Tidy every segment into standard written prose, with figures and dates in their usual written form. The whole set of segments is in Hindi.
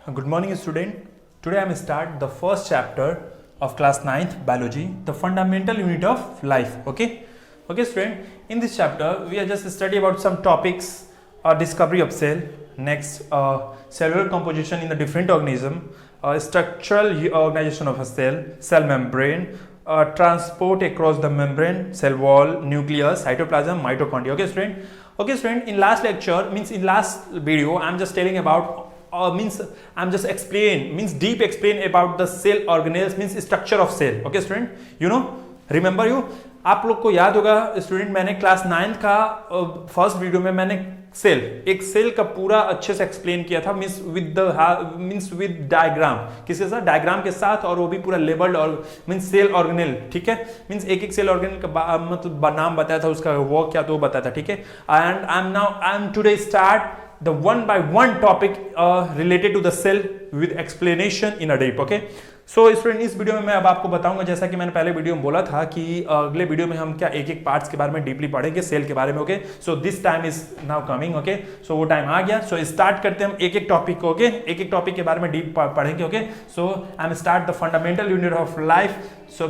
Good morning, student. Today I am start the first chapter of class 9th biology, the fundamental unit of life. Okay, student. In this chapter, we are just study about some topics: discovery of cell, next cellular composition in the different organism, structural organization of a cell, cell membrane, transport across the membrane, cell wall, nucleus, cytoplasm, mitochondria. Okay, student. In last lecture, means in last video, I am just telling about. I'm just deep explain about the cell organelles, means structure of cell. Okay student, remember you, आप लोग को याद होगा स्टूडेंट, मैंने क्लास 9 का फर्स्ट वीडियो में मैंने एक सेल का पूरा अच्छे से एक्सप्लेन किया था, मींस विद डायग्राम, किसके साथ, डायग्राम के साथ, और वो भी पूरा लेबल्ड और मींस सेल ऑर्गेनेल. ठीक है, मींस एक सेल ऑर्गेनेल का मतलब नाम बताया था, उसका वो क्या तो बताया था. ठीक है, and I am today start the one by one topic related to the cell with explanation in a deep. Okay, so student, इस वीडियो में मैं अब आपको बताऊंगा, जैसा कि मैंने पहले वीडियो में बोला था कि अगले वीडियो में हम क्या एक एक पार्ट्स के बारे में डीपली पढ़ेंगे सेल के बारे में. Okay, so this time is now coming. Okay, so वो टाइम आ गया. सो स्टार्ट करते हैं हम एक एक टॉपिक को. ओके, एक एक टॉपिक के बारे में डीप पढ़ेंगे. Okay, so I am start the fundamental unit of life. So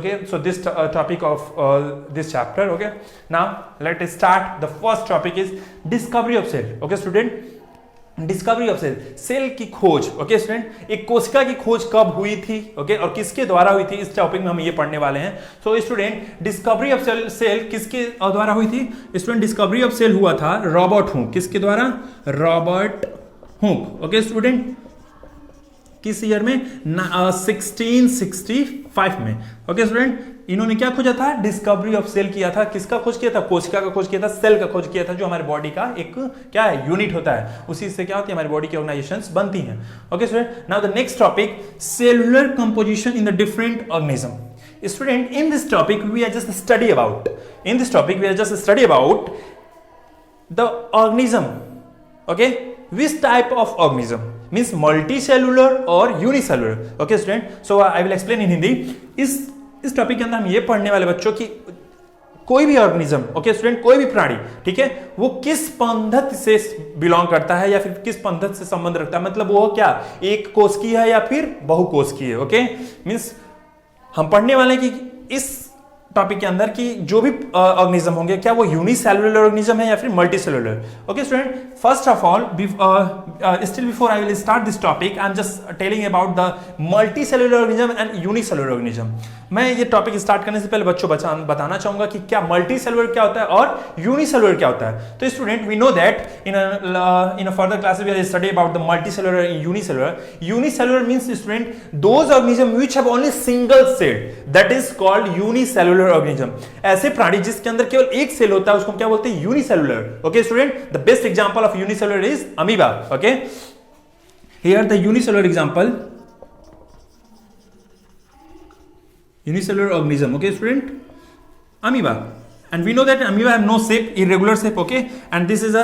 this topic of this chapter. Okay, now let us start. The first topic is discovery of cell. Okay student, discovery of cell, cell की खोज. ओके स्टूडेंट, एक कोशिका की खोज कब हुई थी, ओके, और किसके द्वारा हुई थी, इस टॉपिक में हम ये पढ़ने वाले हैं. So student, discovery of cell किसके द्वारा हुई थी. स्टूडेंट, डिस्कवरी ऑफ सेल हुआ था रॉबर्ट हुक. किसके द्वारा, रॉबर्ट हुक. ओके स्टूडेंट, किस ईयर में, 1665 में. ओके स्टूडेंट, इन्होंने क्या खोजा था, डिस्कवरी ऑफ सेल किया था. किसका खोज किया था, कोशिका का खोज किया था, सेल का खोज किया था, जो हमारे बॉडी का एक क्या है, यूनिट होता है. उसी से क्या होती है, हमारी बॉडी की ऑर्गेनाइजेशंस बनती हैं. Okay student, now the next topic, cellular composition in the different organism. Student, in this topic we are just study about the organism. Okay, which type of organism, means multicellular or unicellular. Okay student, so I will explain in Hindi. इस टॉपिक के अंदर हम ये पढ़ने वाले बच्चों की कोई भी ऑर्गेनिज्म, ओके स्टूडेंट, कोई भी प्राणी, ठीक है, वो किस पद्धति से बिलोंग करता है या फिर किस पद्धति से संबंध रखता है, मतलब वो क्या एक कोशिकीय है या फिर बहुकोशिकीय है. ओके, मींस हम पढ़ने वाले कि इस टॉपिक के अंदर कि जो भी ऑर्गेनिज्म होंगे, क्या वो यूनिसेलुलर ऑर्गेनिज्म है या फिर multicellular. Okay student, first of all, still before I will start this topic, I am just telling about the multicellular organism and unicellular organism. मैं ये टॉपिक स्टार्ट करने से पहले बच्चों बताना चाहूंगा कि क्या मल्टीसेलुलर क्या होता है और यूनिसेलुलर क्या होता है. तो student, we know that in a further classes we are study about the multicellular and unicellular. Unicellular means student those organism which have only single cell, that is called unicellular organism. ऐसे प्राणी जिसके अंदर केवल एक सेल होता है उसको क्या बोलते हैं, unicellular. Okay student, the best example of unicellular is amoeba. Okay, here the unicellular example, unicellular organism. Okay student, amoeba, and we know that amoeba have no shape, irregular shape. Okay, and this is a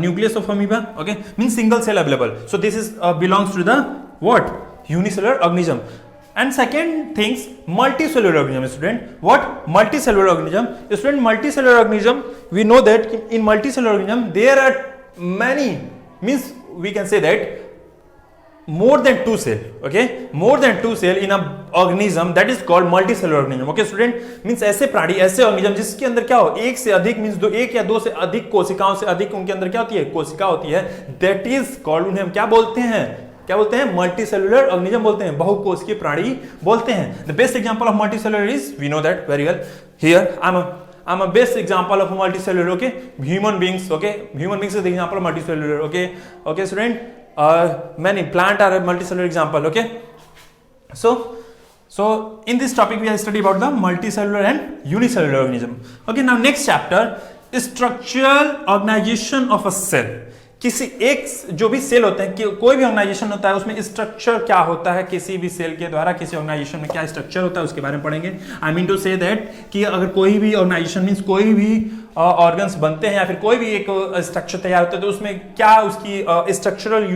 nucleus of amoeba. Okay, means single cell available. So this is belongs to the what, unicellular organism. And second things, multicellular organism. Student, what, multicellular organism. Student, multicellular organism, we know that in multicellular organism there are many, means we can say that more than two cell. Okay, more than two cell in a organism, that is called multicellular organism. Okay student, means ऐसे प्राणी, ऐसे ऑर्गेनिज्म जिसके अंदर क्या हो, एक से अधिक, मींस एक या दो से अधिक कोशिकाओं से अधिक उनके अंदर क्या होती है, कोशिका होती है, that is called, उन्हें हम क्या बोलते हैं, मल्टीसेलुलर ऑर्गेनिज्म बोलते हैं, बहुकोशिकीय प्राणी बोलते हैं. The best example of multicellular is, we know that very well. Here I'm a best example of multicellular. Okay, human beings. Okay, human beings is the example of multicellular. Okay student, many plant are a multicellular example. Okay, so in this topic we are study about the multicellular and unicellular organism. Okay, now next chapter, structural organization of a cell. किसी एक जो भी सेल होते हैं, कोई भी ऑर्गेनाइजेशन होता है, उसमें स्ट्रक्चर क्या होता है, किसी भी सेल के द्वारा किसी ऑर्गेनाइजेशन में क्या स्ट्रक्चर होता है उसके बारे में पढ़ेंगे. I mean to say that कि अगर कोई भी ऑर्गेनाइजेशन मींस कोई भी ऑर्गन्स बनते हैं या फिर कोई भी एक स्ट्रक्चर तैयार होता है, तो उसमें क्या उसकी स्ट्रक्चरल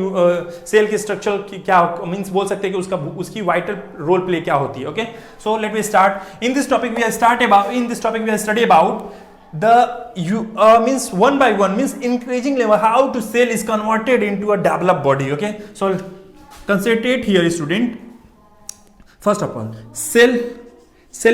सेल की स्ट्रक्चर की क्या मींस बोल सकते हैं कि उसकी वाइटल रोल प्ले क्या होती है. Okay, so let me start. In this topic we are study about the means one by one, means increasing level how to cell is converted into a developed body. Okay, so concentrate here, student. First of all, cell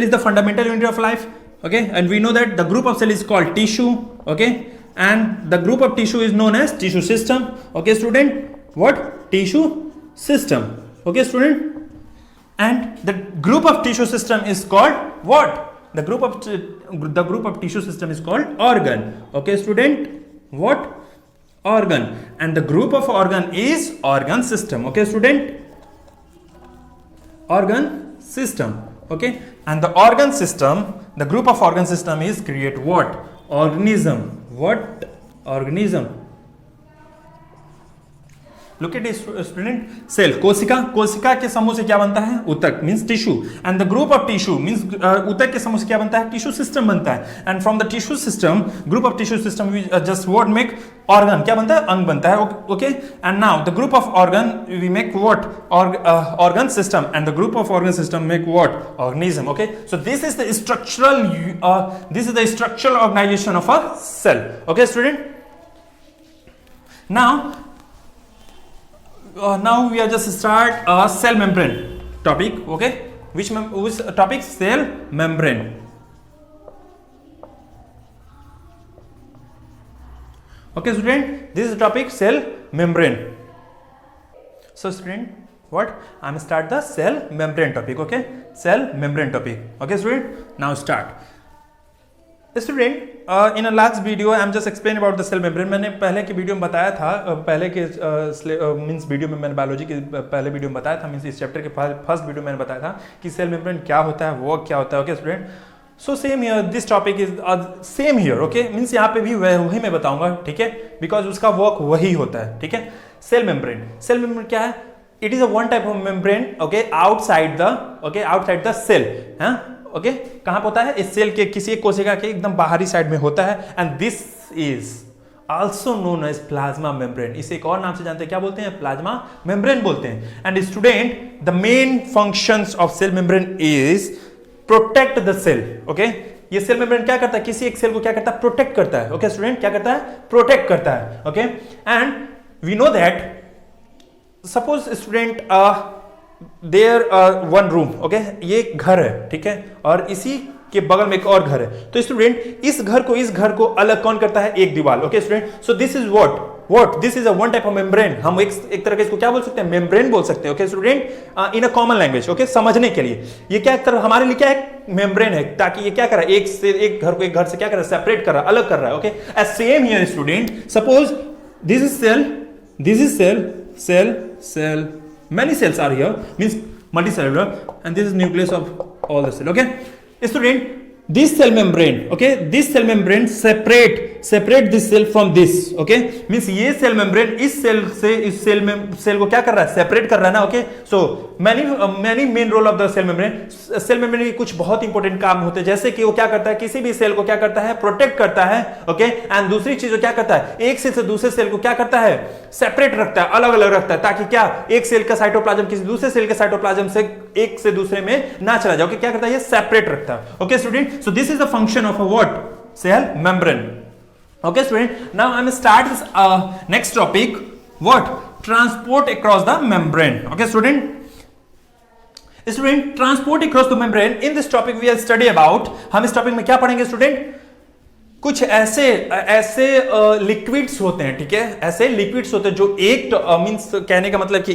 is the fundamental unit of life. Okay, and we know that the group of cell is called tissue. Okay, and the group of tissue is known as tissue system. Okay, student, what? Tissue system. Okay, student, and the group of tissue system is called what? The group of tissue system is called organ. Okay, student, what? Organ. And the group of organ is organ system. Okay, student, organ system. Okay, and the organ system, the group of organ system is create what? Organism. What? Organism. Look at this, student. Cell, कोशिका के समूह से क्या बनता है? ऊतक means tissue, and the group of tissue means ऊतक के समूह से क्या बनता है? Tissue system बनता है, and from the tissue system, group of tissue system we just what make organ, क्या बनता है? अंग बनता है. Okay, and now the group of organ we make what? Organ system, and the group of organ system make what? Organism. Okay, so this is the structural organization of a cell. Okay, student. Now we are just start a cell membrane topic. Okay, which topic? Cell membrane. Okay, student, this is the topic cell membrane. So student, what? I'm start the cell membrane topic. Okay, cell membrane topic. Okay, student, now start. Student, in a last video I am just explain about the cell membrane. मैंने पहले के वीडियो में बताया था, पहले के मीन्स वीडियो में मैंने बायोलॉजी के पहले वीडियो में बताया था, मीन्स इस चैप्टर के फर्स्ट वीडियो में मैंने बताया था कि सेल मेम्ब्रेन क्या होता है, वो क्या होता है. Okay student, so same here, this topic is same here. Okay, means यहाँ पे भी वही मैं बताऊंगा. ठीक है, बिकॉज उसका वर्क वही होता है. ठीक है, सेल मेम्ब्रेन क्या है? It is a one type of membrane. Okay, outside the cell. Okay, कहां पर होता है? इस सेल के किसी एक कोशिका के एकदम बाहरी साइड में होता है. And this is also known as plasma membrane. इसे एक और नाम से जानते हैं, क्या बोलते हैं? प्लाज्मा मेम्ब्रेन बोलते हैं. And student, the main functions of cell membrane is protect the cell. Okay, ये सेल मेम्ब्रेन क्या करता है? किसी एक सेल को क्या करता है? प्रोटेक्ट करता है. ओके स्टूडेंट, क्या करता है? प्रोटेक्ट करता है. Okay, and we know that suppose student there one room. Okay, ये एक घर है. ठीक है, और इसी के बगल में एक और घर है. तो स्टूडेंट, इस घर को अलग कौन करता है? एक दीवार. Okay student, so this is what this is a one type of membrane. हम एक तरह के इसको क्या बोल सकते हैं? मेम्ब्रेन बोल सकते हैं. Okay student, in a common language. Okay, समझने के लिए ये क्या एक तरह हमारे लिए क्या है? मेम्ब्रेन है, ताकि ये क्या कर रहा है? एक घर को एक घर से क्या कर रहा है? सेपरेट कर रहा है, अलग कर रहा है. Okay, as same here student, suppose this is cell. Many cells are here, means multicellular, and this is nucleus of all the cell. Okay, student, this cell membrane, okay, this cell membrane separate this cell from this. Okay, means ये cell membrane इस cell से इस cell को क्या कर रहा है? separate कर रहा है ना. Okay, so many main role of the cell membrane. cell membrane के कुछ बहुत इंपॉर्टेंट काम होते हैं, जैसे कि वो क्या करता है? किसी भी सेल को क्या करता है? प्रोटेक्ट करता है. ओके, एंड दूसरी चीज वो क्या करता है? एक सेल से दूसरे सेल को क्या करता है? सेपरेट रखता है, अलग अलग रखता है, ताकि क्या एक सेल का साइटोप्लाज्म किसी दूसरे सेल के साइटोप्लाज्म से एक से दूसरे में ना चला जाए. ओके, क्या करता है? ये सेपरेट रखता है. Okay student, so this is the function of a what? Cell membrane. Okay student, now I am start this next topic. What? Transport across the membrane. Okay student, transport across the membrane. In this topic we will study about, हम इस टॉपिक में क्या पढ़ेंगे स्टूडेंट? कुछ ऐसे लिक्विड्स होते हैं. ठीक है, ऐसे लिक्विड्स होते हैं जो एक मींस कहने का मतलब कि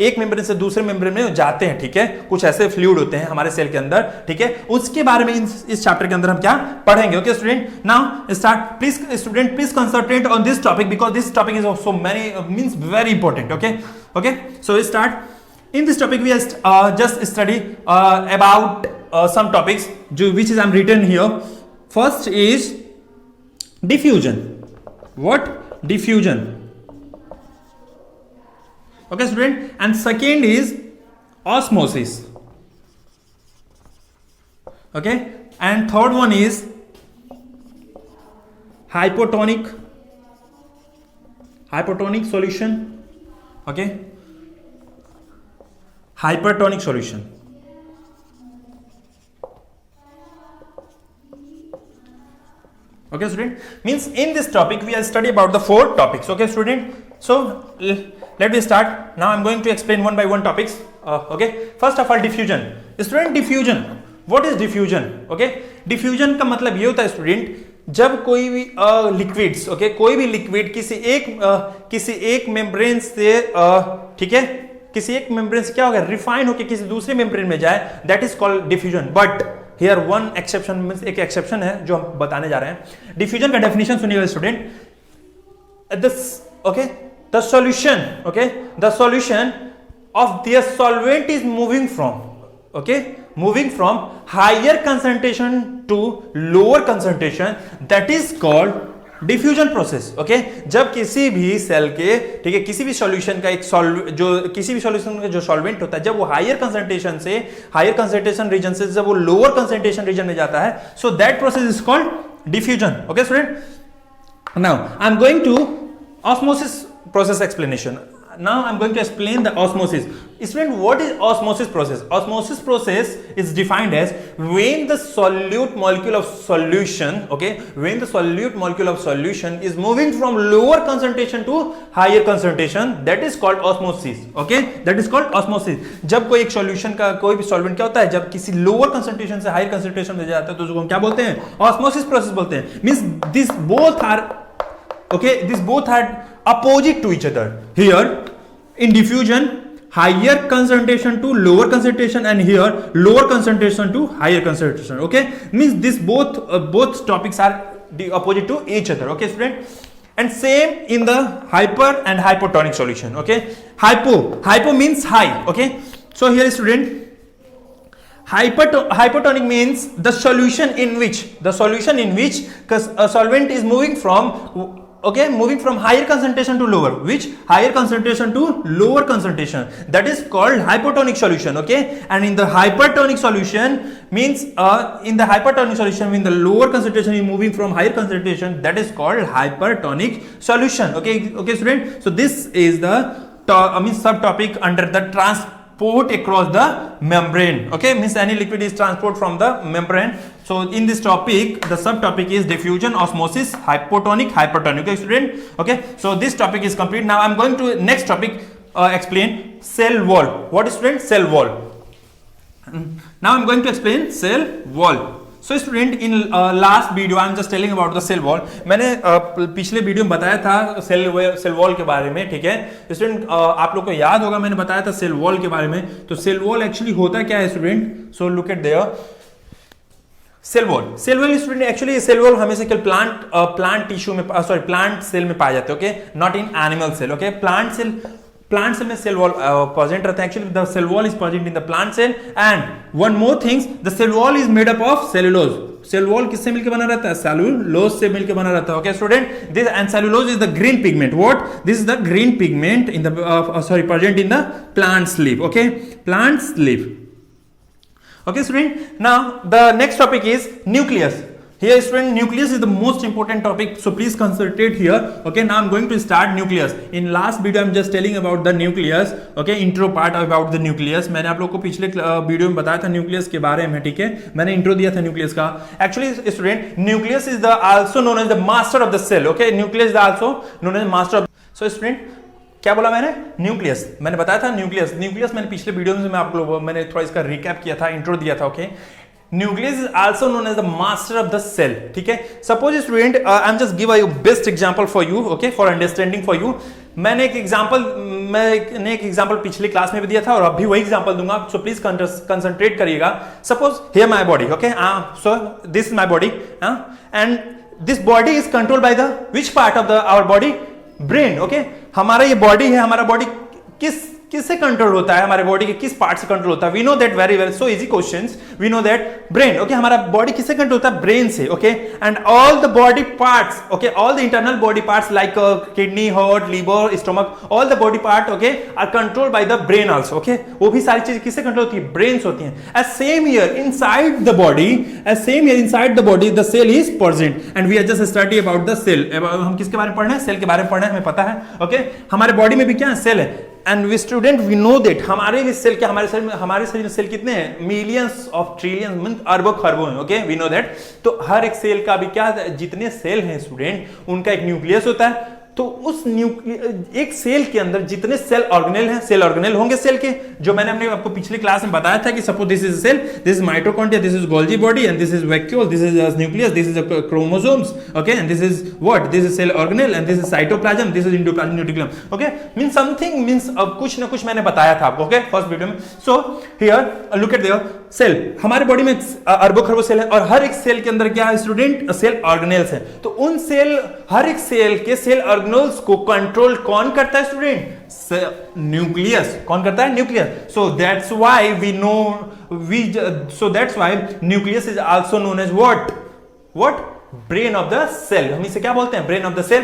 एक मेम्ब्रेन से दूसरे मेम्ब्रेन में जाते हैं. ठीक है, कुछ ऐसे फ्लूइड होते हैं हमारे सेल के अंदर. ठीक है, उसके बारे में इस चैप्टर के अंदर हम क्या पढ़ेंगे. Okay student, now start. Please concentrate on this topic because this topic is also means very important. Okay, so start. In this topic we just study about some topics which is I'm written here. First is diffusion. What? Diffusion. Okay student, and second is osmosis. Okay, and third one is hypotonic solution. Okay, hypertonic solution. Okay student, means in this topic we will study about the 4 topics. Okay student, so let me start. Now I'm going to explain one by one topics. Okay, first of all diffusion. Student, diffusion, what is diffusion? Okay, diffusion का मतलब ये होता है स्टूडेंट, जब कोई भी लिक्विड्स, ओके, कोई भी लिक्विड किसी एक मेम्ब्रेन से, ठीक है, किसी एक मेम्ब्रेन से क्या होगा, रिफाइन होकर किसी दूसरे मेम्ब्रेन में जाए, that is called diffusion. But here one exception, means एक एक्सेप्शन है जो हम बताने जा रहे हैं. डिफ्यूजन का डेफिनेशन सुनिएगा student. Okay, the solution, okay, the solution of their solvent is moving from, okay, moving from higher concentration to lower concentration, that is called diffusion process. Okay, जब किसी भी सेल के, ठीक है, किसी भी सॉल्यूशन का एक किसी भी सॉल्यूशन का जो सॉल्वेंट होता है, जब वो हायर कंसंट्रेशन रीजन से जब वो लोअर कंसंट्रेशन रीजन में जाता है, so that process is called diffusion. Okay student, now I'm going to osmosis process explanation. Now I'm going to explain the osmosis. Student, what is osmosis process? Osmosis process is defined as when the solute molecule of solution, okay, when the solute molecule of solution is moving from lower concentration to higher concentration, that is called osmosis. Okay, that is called osmosis. जब कोई एक solution का कोई भी solvent क्या होता है, जब किसी lower concentration से higher concentration में जाता है, तो उसको हम क्या बोलते हैं, osmosis process बोलते हैं. Means these both are, okay, these both are opposite to each other. Here in diffusion, higher concentration to lower concentration, and here lower concentration to higher concentration. Okay, means this both topics are opposite to each other. Okay student, and same in the hyper and hypotonic solution. Okay, hypo means high. Okay, so here student, hypotonic means the solution in which a solvent is moving from, okay, moving from higher concentration to lower, which higher concentration to lower concentration, that is called hypotonic solution. Okay, and in the hypertonic solution means when the lower concentration is moving from higher concentration, that is called hypertonic solution. Okay student, so this is the subtopic under the transport across the membrane. Okay, means any liquid is transport from the membrane. So in this topic, the subtopic is diffusion, osmosis, hypotonic, hypertonic. Okay student, okay, so this topic is complete. Now I'm going to next topic, explain cell wall. What is student? Cell wall. Now I'm going to explain cell wall. So student, in last video I'm just telling about the cell wall. मैंने पिछले वीडियो में बताया था सेल वॉल के बारे में. ठीक है स्टूडेंट, आप लोग को याद होगा मैंने बताया था सेल वॉल के बारे में. तो सेल वॉल एक्चुअली होता क्या है student? So look at there. Cell wall student, actually cell wall हमेशा केवल प्लांट टिश्यू में, सॉरी प्लांट सेल में पाए जाते हैं. Okay, not in animal cell. Okay, plant cell में सेल वॉल प्रेजेंट रहता है. Actually the cell wall is present in the plant cell. And one more things, the cell wall is made up of cellulose. Cell wall किससे मिलकर बना रहता है? सेलुलोज से मिलकर बना रहता है. Okay student, this and cellulose is the green pigment. What? This is the green pigment in the present in the plant leaf. Okay, plant leaf. Okay student, now the next topic is nucleus. Here student, nucleus is the most important topic, so please concentrate here. Okay, now I'm going to start nucleus. In last video I'm just telling about the nucleus. Okay, intro part about the nucleus. मैंने आप लोग को पिछले वीडियो में बताया था न्यूक्लियस के बारे में. ठीक है, मैंने इंट्रो दिया था न्यूक्लियस का. Actually student, nucleus is the also known as the master of the cell. Okay, nucleus is also known as master of. So student, क्या बोला मैंने? न्यूक्लियस. मैंने बताया था न्यूक्लियस मैंने पिछले वीडियो में आप लोगों मैंने थोड़ा इसका रिकैप किया था, इंट्रो दिया था. Okay, nucleus is also known as the master of the cell. ठीक है, suppose student, I am just give a best example for you. Okay, for understanding for you. मैंने एक एग्जांपल पिछले क्लास में भी दिया था और अब भी वही एग्जांपल दूंगा. सो प्लीज कंसंट्रेट करिएगा. Suppose here my body. Okay, so this is my body and this body is controlled by the which part of the our body? Brain. Okay, हमारा ये बॉडी है, हमारा बॉडी किससे कंट्रोल होता है? हमारे बॉडी के किस पार्ट से कंट्रोल होता है? We know that very well, so easy questions. We know that brain. Okay, हमारा बॉडी किससे कंट्रोल होता है? ब्रेन से. Okay, and all the body parts, okay, all the internal body parts like kidney, heart, liver, stomach, all the body part, okay, are controlled by the brain also. Okay, वो भी सारी चीजें किससे कंट्रोल होती है? ब्रेन से होती हैं. As same here inside the body the cell is present and we are just study about the cell. हम किसके बारे में पढ़ रहे हैं? सेल के बारे में पढ़ रहे हैं, हमें पता है. ओके, हमारे बॉडी में भी क्या है? सेल है. And we student, we know that हमारे सेल क्या, हमारे शरीर में सेल कितने हैं? मिलियंस ऑफ ट्रिलियंस, मीन अरबों खरबों हैं. Okay, we know that. तो हर एक सेल का भी क्या, जितने सेल हैं स्टूडेंट, उनका एक न्यूक्लियस होता है. तो उस एक सेल के अंदर जितने सेल ऑर्गेनेल हैं, सेल ऑर्गेनेल होंगे सेल के, जो मैंने अपने आपको पिछली क्लास में बताया था कि suppose this is cell, this is mitochondria, this is Golgi body and this is vacuole, this is nucleus, this is chromosomes, okay, and this is what, this is cell organelle and this is cytoplasm, this is endoplasm nucleum, okay, means something, means कुछ ना कुछ मैंने बताया था आपको, ओके, फर्स्ट वीडियो में। So here look at there cell, हमारे बॉडी में अरबों खरबों सेल है और हर एक सेल के अंदर क्या है स्टूडेंट, सेल ऑर्गेनेल्स हैं। तो उन सेल, हर एक सेल के सेल ऑर्गेनेल्स को कंट्रोल कौन करता है स्टूडेंट, न्यूक्लियस, कौन करता है, nucleus. So that's why we know, so that's why nucleus is also known as what brain of the cell, हम इसे क्या बोलते हैं, brain of the cell.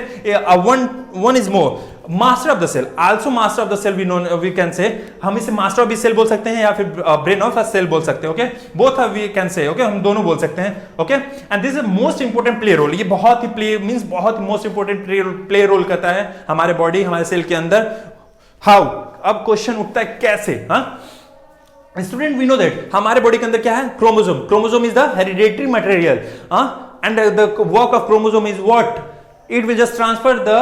One is more master of the cell, also master of the cell we can say, हम इसे मास्टर ऑफ द सेल बोल सकते हैं या फिर ब्रेन ऑफ द सेल बोल सकते हैं, okay, both we can say, okay, हम दोनों बोल सकते हैं, okay. And this is most important play role, ये बहुत ही प्ले मींस बहुत मोस्ट इंपोर्टेंट प्ले रोल करता है हमारे बॉडी, हमारे सेल के अंदर। हाउ, अब क्वेश्चन उठता है कैसे, स्टूडेंट वी नो दैट हमारे बॉडी के अंदर क्या है, chromosome is the hereditary material, and the work of chromosome is what, it will just transfer the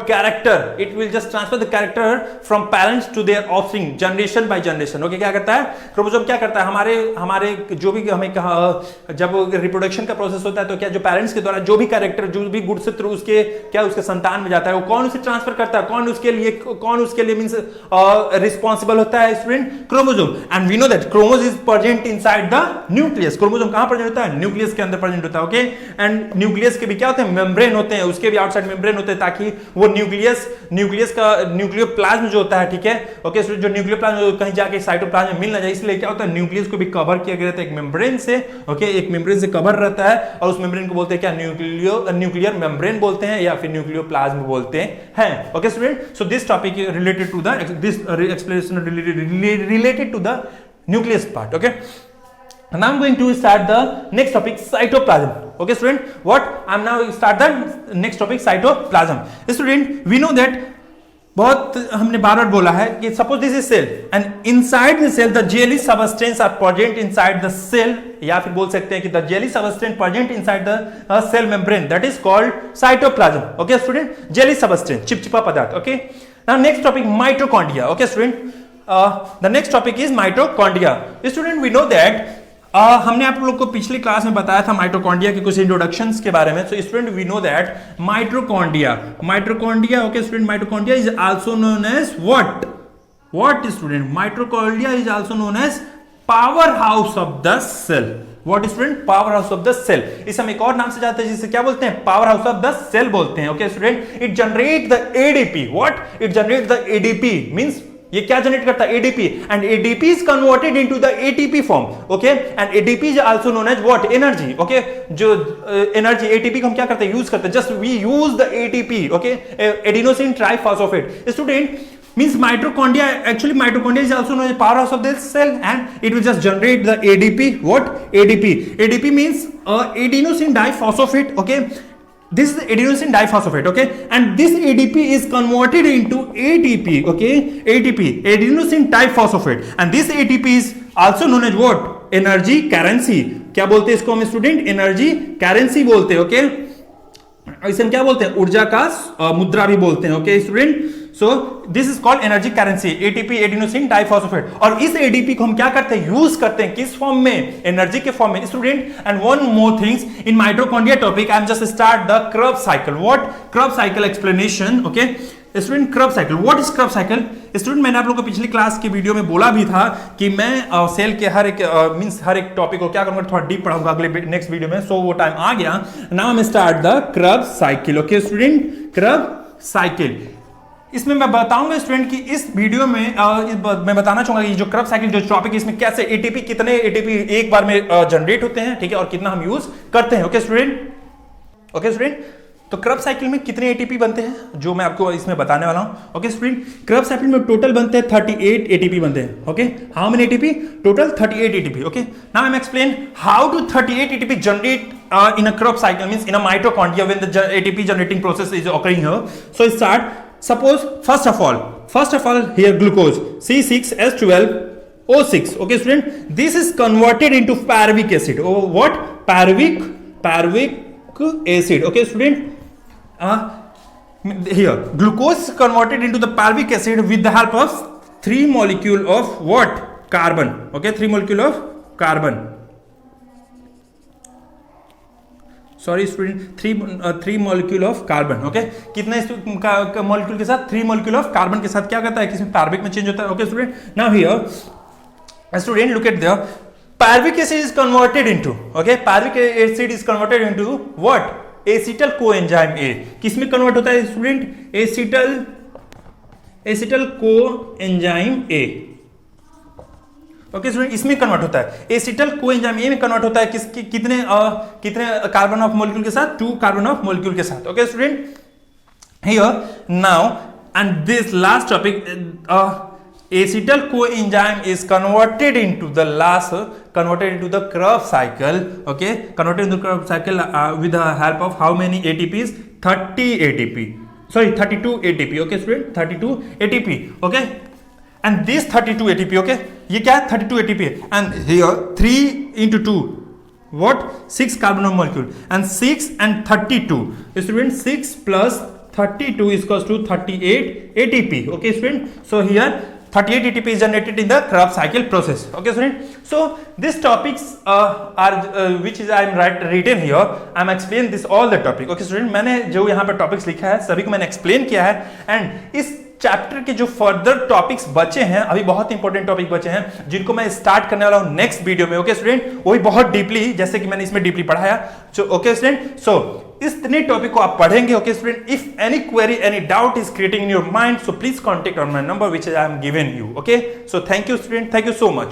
character, it will just transfer the character from parents to their offspring, generation by generation, okay। क्या करता है क्रोमोसोम, क्या करता है, हमारे जो भी हमें कहा, जब रिप्रोडक्शन का प्रोसेस होता है तो क्या जो पेरेंट्स के द्वारा जो भी कैरेक्टर, जो भी गुड से थ्रू उसके क्या उसके संतान में जाता है, वो कौन उसे ट्रांसफर करता है, कौन उसके लिए मींस रिस्पॉन्सिबल होता है student, chromosome. And we know that chromosome is present inside the nucleus, chromosome कहां प्रेजेंट होता है, न्यूक्लियस के अंदर प्रेजेंट होता है, ओके। एंड न्यूक्लियस के भी क्या होते हैं, मेम्ब्रेन होते हैं, उसके भी आउटसाइड मेम्ब्रेन होते हैं, ताकि वो न्यूक्लियस का न्यूक्लियोप्लाज्म जो होता है, ठीक है, ओके, जो न्यूक्लियोप्लाज्म कहीं जाके साइटोप्लाज्म में मिल ना जाए, इसलिए क्या होता है, न्यूक्लियस को भी कवर किया गया रहता है एक मेम्ब्रेन से, ओके, एक मेम्ब्रेन से कवर रहता है, और उस मेम्ब्रेन को बोलते हैं क्या, न्यूक्लियर मेम्ब्रेन बोलते हैं या फिर न्यूक्लियोप्लाज्म बोलते हैं, okay student. So this topic related to the this explanation related to the nucleus part, okay. Now I'm going to start the next topic, cytoplasm. Okay, student. What? I'm now start the next topic, cytoplasm. Student, we know that बहुत हमने बार बार बोला है कि suppose this is cell and inside the cell the jelly substance are present inside the cell, या फिर बोल सकते हैं कि the jelly substance present inside the cell membrane, that is called cytoplasm, okay student, jelly substance, चिपचिपा पदार्थ, okay. Now next topic, mitochondria, okay student, the next topic is mitochondria. Student, we know that हमने आप लोग को पिछली क्लास में बताया था माइटोकॉन्ड्रिया के कुछ इंट्रोडक्शंस के बारे में। So student, we know that mitochondria, okay student, mitochondria is also known as what student, mitochondria is also known as power house of the cell. What student, power house of the cell, इसे हम एक और नाम से जानते हैं जिसे क्या बोलते हैं, power house of the cell बोलते हैं, okay student. It generate the ADP, what, it generate the ADP, means ये क्या जनरेट करता है, ADP, and ADP is converted into the ATP form, okay. And ADP is also known as what, energy, okay. जो एनर्जी, एटीपी को हम क्या करते हैं, यूज करते हैं, just we use the ATP, okay, adenosine triphosphate. Student, means mitochondria, actually mitochondria is also known as power house of the cell, and it will just generate the ADP, what, ADP means adenosine diphosphate, okay. This is the adenosine diphosphate, okay, and this ADP is converted into ATP, okay, ATP, adenosine diphosphate, and this ATP is also known as what, energy currency। क्या बोलते हैं इसको हम स्टूडेंट, एनर्जी करेंसी बोलते हैं, ओके। इसे हम क्या बोलते हैं, ऊर्जा का मुद्रा भी बोलते हैं, okay student. So this is called energy currency, ATP, adenosine diphosphate. और इस एडीपी को हम क्या करते हैं, यूज करते हैं किस फॉर्म में, एनर्जी के फॉर्म में, student. And one more things in mitochondria topic, I am just start the Krebs cycle. What, Krebs cycle explanation, okay student. Krebs cycle, what is Krebs cycle student, मैंने आप लोगों को पिछली क्लास की वीडियो में बोला भी था कि मैं सेल के हर एक मींस हर एक टॉपिक को क्या करूंगा, थोड़ा डीप पढ़ाऊंगा अगले नेक्स्ट वीडियो में। सो वो टाइम आ गया, now I M start the Krebs cycle, okay student, Krebs cycle. इसमें मैं बताऊंगा स्टूडेंट कि इस वीडियो में मैं बताना चाहूंगा कि जो Krebs साइकिल जो टॉपिक है, इसमें कैसे एटीपी, कितने एटीपी एक बार में जनरेट होते हैं, ठीक है, और कितना हम यूज करते हैं, ओके स्टूडेंट, ओके स्टूडेंट। तो Krebs साइकिल में कितने एटीपी बनते हैं, जो मैं आपको इसमें बताने वाला हूं, ओके स्टूडेंट। Krebs साइकिल में टोटल बनते हैं 38 एटीपी बनते हैं, okay. How many ATP, total 38 ATP, okay. Now I am explain how to 38 ATP generate in a Krebs cycle, means in a mitochondria when the ATP generating process is occurring here. So start, suppose first of all here glucose C6H12O6, okay student, this is converted into pyruvic acid. Oh, what, pyruvic acid, okay student. here glucose is converted into the pyruvic acid with the help of 3 molecule of what? Carbon. Okay, 3 molecule of carbon. Sorry student, three molecule of carbon. Okay, कितने मॉलिक्यूल के साथ? 3 मॉलिक्यूल ऑफ कार्बन के साथ क्या करता है? किसमें पार्विक में चेंज होता है. Okay student, now here student look at the pyruvic acid is converted into, okay, pyruvic acid is converted into what? Acetyl coenzyme A. किसमें कन्वर्ट होता है student? Acetyl coenzyme A. Okay student, इसमें कन्वर्ट होता है. एसिटल कोएंजाइम A में कन्वर्ट होता है कितने कार्बन ऑफ मॉलिक्यूल के साथ? 2 कार्बन ऑफ मॉलिक्यूल के साथ. Okay student, here now and this last topic, acetyl coenzyme is converted into the Krebs cycle. Okay, converted into the Krebs cycle with the help of how many ATPs? 32 ATP. Okay student, 32 ATP. Okay, and this 32 ATP, okay, ये क्या है? 32 ATP है, and here 3 into 2 what? 6 carbon molecule, and 6 and 32 student, 6 plus 32 is equals to 38 ATP. Okay student, so here 38 ATP is generated in the Krebs cycle process. Okay student, so these topics are which is I am written here, I am explain this all the topic. Okay student, मैंने जो यहाँ पे टॉपिक्स लिखा है सभी को मैंने एक्सप्लेन किया है, एंड इस चैप्टर के जो फर्दर टॉपिक्स बचे हैं, अभी बहुत इंपॉर्टेंट टॉपिक बचे हैं जिनको मैं स्टार्ट करने वाला हूं नेक्स्ट वीडियो में. ओके स्टूडेंट, वो भी बहुत डीपली, जैसे कि मैंने इसमें डीपली पढ़ाया. ओके स्टूडेंट, सो इतने टॉपिक को आप पढ़ेंगे. Okay student, if any query, any doubt is creating in your mind, so please contact on my number which I am given you. Okay, so thank you student, thank you so much.